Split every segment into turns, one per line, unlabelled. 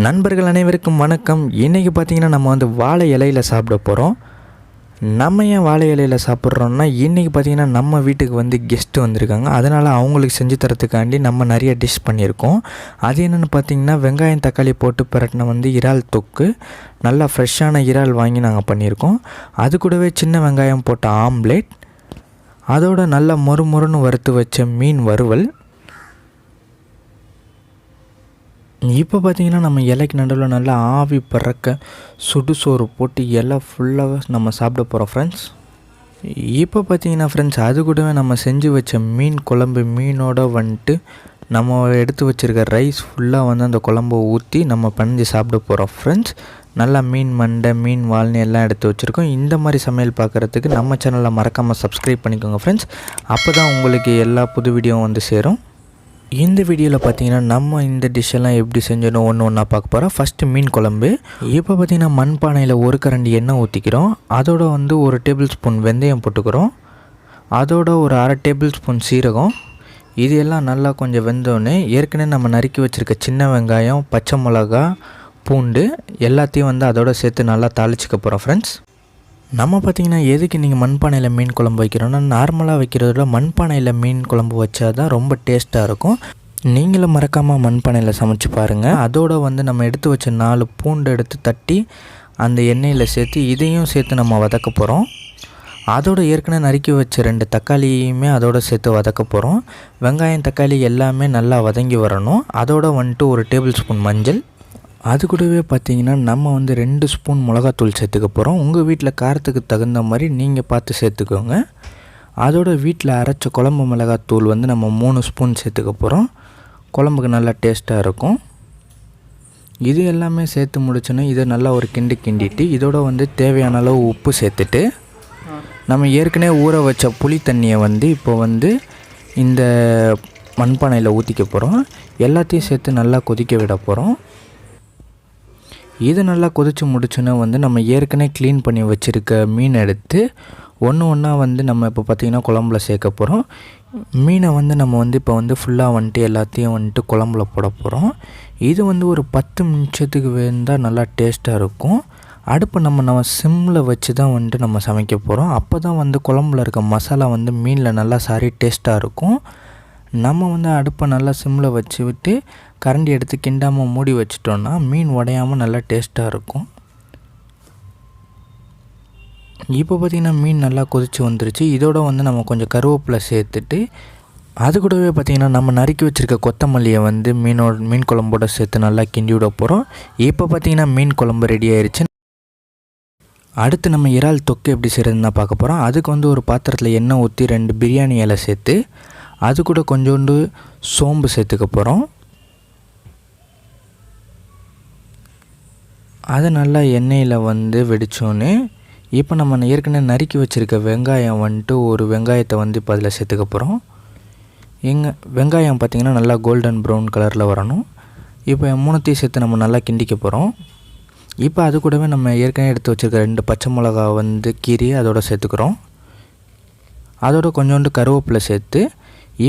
நண்பர்கள் அனைவருக்கும் வணக்கம். இன்றைக்கி பார்த்திங்கன்னா நம்ம வந்து வாழை இலையில் சாப்பிட போகிறோம். நம்ம ஏன் வாழை இலையில் சாப்பிட்றோன்னா, இன்றைக்கி பார்த்திங்கன்னா நம்ம வீட்டுக்கு வந்து கெஸ்ட்டு வந்திருக்காங்க. அதனால் அவங்களுக்கு செஞ்சு தரத்துக்காண்டி நம்ம நிறைய டிஷ் பண்ணியிருக்கோம். அது என்னென்னு பார்த்திங்கன்னா, வெங்காயம் தக்காளி போட்டு பிரட்டின வந்து இறால் தொக்கு, நல்லா ஃப்ரெஷ்ஷான இறால் வாங்கி நாங்கள் பண்ணியிருக்கோம். அது கூடவே சின்ன வெங்காயம் போட்ட ஆம்லேட், அதோட நல்லா மொறுமொறுன்னு வறுத்து வச்ச மீன் வறுவல். இப்போ பார்த்திங்கன்னா நம்ம இலைக்கு நடுவில் நல்லா ஆவி பறக்க சுடுசோறு போட்டு இலை ஃபுல்லாக நம்ம சாப்பிட போகிறோம் ஃப்ரெண்ட்ஸ். இப்போ பார்த்திங்கன்னா ஃப்ரெண்ட்ஸ், அது கூடவே நம்ம செஞ்சு வச்ச மீன் குழம்பு, மீனோட வந்துட்டு நம்ம எடுத்து வச்சுருக்க ரைஸ் ஃபுல்லாக வந்து அந்த குழம்பை ஊற்றி நம்ம பணிஞ்சு சாப்பிட போகிறோம் ஃப்ரெண்ட்ஸ். நல்லா மீன் மண்டை, மீன் வால்னு எல்லாம் எடுத்து வச்சுருக்கோம். இந்த மாதிரி சமையல் பார்க்குறதுக்கு நம்ம சேனலை மறக்காமல் சப்ஸ்கிரைப் பண்ணிக்கோங்க ஃப்ரெண்ட்ஸ். அப்போ தான் உங்களுக்கு எல்லா புது வீடியோவும் வந்து சேரும். இந்த வீடியோவில் பார்த்தீங்கன்னா நம்ம இந்த டிஷ்ஷெல்லாம் எப்படி செஞ்சோன்னு ஒன்று பார்க்க போகிறோம். ஃபஸ்ட்டு மீன் குழம்பு. இப்போ பார்த்திங்கன்னா மண்பானையில் ஒரு கரண்டி எண்ணெய் ஊற்றிக்கிறோம். அதோட வந்து ஒரு டேபிள் ஸ்பூன் வெந்தயம் போட்டுக்கிறோம். அதோட ஒரு அரை டேபிள் ஸ்பூன் சீரகம். இது எல்லாம் நல்லா கொஞ்சம் வெந்தோடனே ஏற்கனவே நம்ம நறுக்கி வச்சுருக்க சின்ன வெங்காயம், பச்சை மிளகா, பூண்டு எல்லாத்தையும் வந்து அதோட சேர்த்து நல்லா தாளிச்சிக்க போகிறோம் ஃப்ரெண்ட்ஸ். நம்ம பார்த்திங்கன்னா எதுக்கு நீங்கள் மண்பானையில் மீன் குழம்பு வைக்கிறோன்னா, நார்மலாக வைக்கிறதோட மண்பானையில் மீன் குழம்பு வச்சா தான் ரொம்ப டேஸ்ட்டாக இருக்கும். நீங்களும் மறக்காமல் மண்பானையில் சமைச்சு பாருங்கள். அதோடு வந்து நம்ம எடுத்து வச்ச 4 பூண்டு எடுத்து தட்டி அந்த எண்ணெயில் சேர்த்து இதையும் சேர்த்து நம்ம வதக்க போகிறோம். அதோடு ஏற்கனவே நறுக்கி வச்ச 2 தக்காளியுமே அதோடு சேர்த்து வதக்க போகிறோம். வெங்காயம் தக்காளி எல்லாமே நல்லா வதங்கி வரணும். அதோடு வந்துட்டு ஒரு டேபிள் ஸ்பூன் மஞ்சள், அது கூடவே பார்த்திங்கன்னா நம்ம வந்து 2 ஸ்பூன் மிளகாத்தூள் சேர்த்துக்க போகிறோம். உங்கள் வீட்டில் காரத்துக்கு தகுந்த மாதிரி நீங்கள் பார்த்து சேர்த்துக்கோங்க. அதோட வீட்டில் அரைச்ச குழம்பு மிளகாத்தூள் வந்து நம்ம 3 ஸ்பூன் சேர்த்துக்க போகிறோம். குழம்புக்கு நல்லா டேஸ்ட்டாக இருக்கும். இது எல்லாமே சேர்த்து முடிச்சோன்னா இதை நல்லா ஒரு கிண்டிட்டு இதோட வந்து தேவையான அளவு உப்பு சேர்த்துட்டு நம்ம ஏற்கனவே ஊற வச்ச புளி தண்ணியை வந்து இப்போ வந்து இந்த மண்பானையில் ஊற்றிக்க போகிறோம். எல்லாத்தையும் சேர்த்து நல்லா கொதிக்க விட போகிறோம். இது நல்லா கொதித்து முடிச்சோன்னா வந்து நம்ம ஏற்கனவே க்ளீன் பண்ணி வச்சுருக்க மீன் எடுத்து ஒன்றா வந்து நம்ம இப்போ பார்த்திங்கன்னா குழம்புல சேர்க்க போகிறோம். மீனை வந்து நம்ம வந்து இப்போ வந்து ஃபுல்லாக வந்துட்டு எல்லாத்தையும் வந்துட்டு குழம்புல போட போகிறோம். இது வந்து ஒரு 10 நிமிஷத்துக்கு வெந்தால் நல்லா டேஸ்ட்டாக இருக்கும். அடுப்பை நம்ம சிம்மில் வச்சு தான் வந்துட்டு நம்ம சமைக்க போகிறோம். அப்போ தான் வந்து குழம்புல இருக்க மசாலா வந்து மீனில் நல்லா டேஸ்ட்டாக இருக்கும். நம்ம வந்து அடுப்பை நல்லா சிம்மில் வச்சு விட்டு கரண்டி எடுத்து கிண்டாமல் மூடி வச்சிட்டோன்னா மீன் உடையாமல் நல்லா டேஸ்ட்டாக இருக்கும். இப்போ பார்த்திங்கன்னா மீன் நல்லா கொதித்து வந்துருச்சு. இதோட வந்து நம்ம கொஞ்சம் கருவேப்பிலை சேர்த்துட்டு அது கூடவே பார்த்திங்கன்னா நம்ம நறுக்கி வச்சுருக்க கொத்தமல்லியை வந்து மீன் குழம்போட சேர்த்து நல்லா கிண்டி விட போகிறோம். இப்போ பார்த்திங்கன்னா மீன் குழம்பு ரெடி ஆயிடுச்சு. அடுத்து நம்ம இறால் தொக்கு எப்படி செய்கிறதுன்னு தான் பார்க்க போகிறோம். அதுக்கு வந்து ஒரு பாத்திரத்தில் எண்ணெய் ஊற்றி 2 பிரியாணி இலை சேர்த்து அது கூட கொஞ்சோண்டு சோம்பு சேர்த்துக்க போகிறோம். அது நல்லா எண்ணெயில் வந்து வெடித்தோன்னே இப்போ நம்ம ஏற்கனவே நறுக்கி வச்சுருக்க வெங்காயம் வந்துட்டு ஒரு வெங்காயத்தை வந்து இப்போ அதில் சேர்த்துக்க போகிறோம். வெங்காயம் பார்த்திங்கன்னா நல்லா கோல்டன் ப்ரௌன் கலரில் வரணும். இப்போ 3த்தையும் சேர்த்து நம்ம நல்லா கிண்டிக்க போகிறோம். இப்போ அது கூடவே நம்ம ஏற்கனவே எடுத்து வச்சுருக்க 2 பச்சை மிளகா வந்து கீரி அதோடு சேர்த்துக்கிறோம். அதோட கொஞ்சோண்டு கருவேப்பிலை சேர்த்து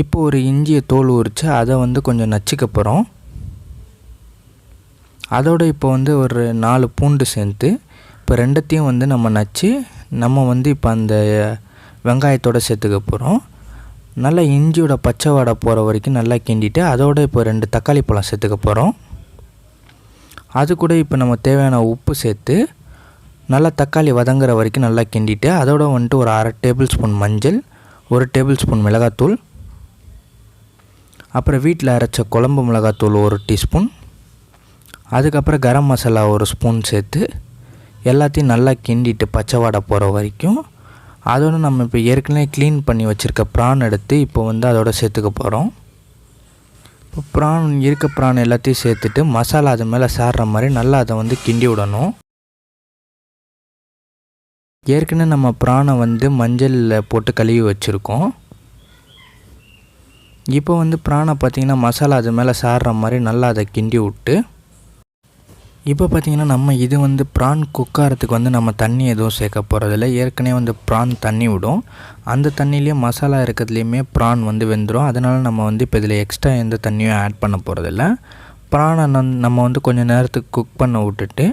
இப்போ ஒரு இஞ்சியை தோல் உரித்து அதை வந்து கொஞ்சம் நச்சுக்க போகிறோம். அதோடு இப்போ வந்து ஒரு 4 பூண்டு சேர்த்து இப்போ 2த்தையும் வந்து நம்ம நச்சு நம்ம வந்து இப்போ அந்த வெங்காயத்தோடு சேர்த்துக்க போகிறோம். நல்லா இஞ்சியோட பச்சை வாடை போகிற வரைக்கும் நல்லா கிண்டிட்டு அதோடு இப்போ 2 தக்காளி பழம் சேர்த்துக்க போகிறோம். அது கூட இப்போ நம்ம தேவையான உப்பு சேர்த்து நல்லா தக்காளி வதங்குற வரைக்கும் நல்லா கிண்டிட்டு அதோட வந்துட்டு ஒரு அரை டேபிள் ஸ்பூன் மஞ்சள், ஒரு டேபிள் ஸ்பூன் மிளகாத்தூள், அப்புறம் வீட்டில் அரைச்ச குழம்பு மிளகாத்தூள் 1 டீஸ்பூன், அதுக்கப்புறம் கரம் மசாலா 1 ஸ்பூன் சேர்த்து எல்லாத்தையும் நல்லா கிண்டிட்டு பச்சை வாடை போகிற வரைக்கும் அதோடு நம்ம இப்போ ஏற்கனவே க்ளீன் பண்ணி வச்சுருக்க ப்ரான் எடுத்து இப்போ வந்து அதோட சேர்த்துக்க போகிறோம். இப்போ ப்ரான் எல்லாத்தையும் சேர்த்துட்டு மசாலா அது மேலே சாடுற மாதிரி நல்லா அதை வந்து கிண்டி விடணும். ஏற்கனவே நம்ம ப்ரானை வந்து மஞ்சளில் போட்டு கழுவி வச்சுருக்கோம். இப்போ வந்து ப்ரானை பார்த்திங்கன்னா மசாலா அது மேலே சாடுற மாதிரி நல்லா அதை கிண்டி விட்டு இப்போ பார்த்திங்கன்னா நம்ம இது வந்து ப்ரான் குக்காரத்துக்கு வந்து நம்ம தண்ணி எதுவும் சேர்க்க போகிறதில்ல. ஏற்கனவே வந்து ப்ரான் தண்ணி விடும். அந்த தண்ணியிலே மசாலா இருக்கிறதுலையுமே ப்ரான் வந்து வெந்துடும். அதனால் நம்ம வந்து இப்போ இதில் எக்ஸ்ட்ரா எந்த தண்ணியும் ஆட் பண்ண போகிறதில்ல. ப்ரானை நம்ம வந்து கொஞ்சம் நேரத்துக்கு குக் பண்ண விட்டுட்டு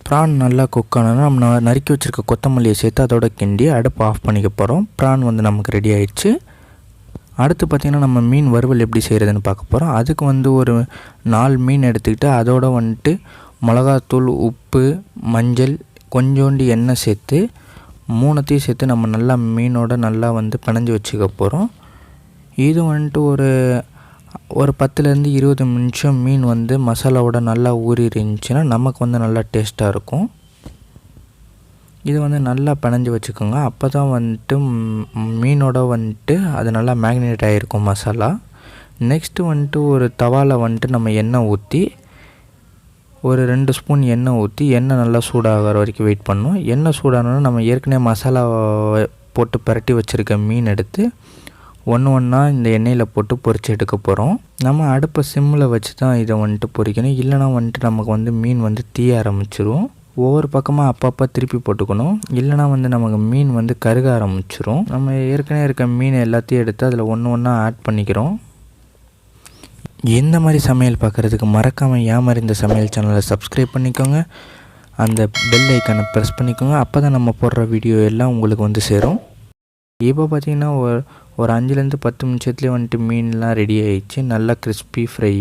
ப்ரான் நல்லா குக் ஆனால் நம்ம நறுக்கி வச்சுருக்க கொத்தமல்லியை சேர்த்து அதோட கிண்டி அடுப்பு ஆஃப் பண்ணிக்க போகிறோம். ப்ரான் வந்து நமக்கு ரெடி ஆயிடுச்சு. அடுத்து பார்த்திங்கன்னா நம்ம மீன் வறுவல் எப்படி செய்கிறதுன்னு பார்க்க போகிறோம். அதுக்கு வந்து ஒரு 4 மீன் எடுத்துக்கிட்டு அதோடு வந்துட்டு மிளகாத்தூள், உப்பு, மஞ்சள், கொஞ்சோண்டு எண்ணெய் சேர்த்து 3த்தையும் சேர்த்து நம்ம நல்லா மீனோட நல்லா வந்து பிணைஞ்சி வச்சுக்க போகிறோம். இது வந்துட்டு ஒரு 10லேருந்து 20 நிமிஷம் மீன் வந்து மசாலாவோட நல்லா ஊறி இருந்துச்சுன்னா நமக்கு வந்து நல்லா டேஸ்ட்டாக இருக்கும். இது வந்து நல்லா பிணைஞ்சி வச்சுக்கோங்க. அப்போ தான் வந்துட்டு மீனோட வந்துட்டு அது நல்லா மேக்னேட் ஆகிருக்கும் மசாலா. நெக்ஸ்ட்டு வந்துட்டு ஒரு தவாவில் வந்துட்டு நம்ம எண்ணெய் ஊற்றி ஒரு 2 ஸ்பூன் எண்ணெய் ஊற்றி எண்ணெய் நல்லா சூடாகிற வரைக்கும் வெயிட் பண்ணணும். எண்ணெய் சூடானோன்னா நம்ம ஏற்கனவே மசாலா போட்டு பரட்டி வச்சுருக்க மீன் எடுத்து ஒன்றா இந்த எண்ணெயில் போட்டு பொரித்து எடுக்க போகிறோம். நம்ம அடுப்பை சிம்மில் வச்சு தான் இதை வந்துட்டு பொரிக்கணும். இல்லைனா வந்துட்டு நமக்கு வந்து மீன் வந்து தீய ஆரம்பிச்சிரும். ஒவ்வொரு பக்கமாக அப்பப்போ திருப்பி போட்டுக்கணும். இல்லைனா வந்து நமக்கு மீன் வந்து கருக ஆரம்பிச்சிரும். நம்ம ஏற்கனவே இருக்க மீன் எல்லாத்தையும் எடுத்து அதில் ஒன்றா ஆட் பண்ணிக்கிறோம். இந்த மாதிரி சமையல் பார்க்குறதுக்கு மறக்காமல் ஏமாறி இந்த சமையல் சேனலை சப்ஸ்கிரைப் பண்ணிக்கோங்க. அந்த பெல் ஐக்கானை ப்ரெஸ் பண்ணிக்கோங்க. அப்போ தான் நம்ம போடுற வீடியோ எல்லாம் உங்களுக்கு வந்து சேரும். இப்போ பார்த்திங்கன்னா ஒரு 5லேருந்து 10 நிமிஷத்துலேயே வந்துட்டு மீன்லாம் ரெடி ஆகிடுச்சு. நல்லா கிறிஸ்பி ஃப்ரை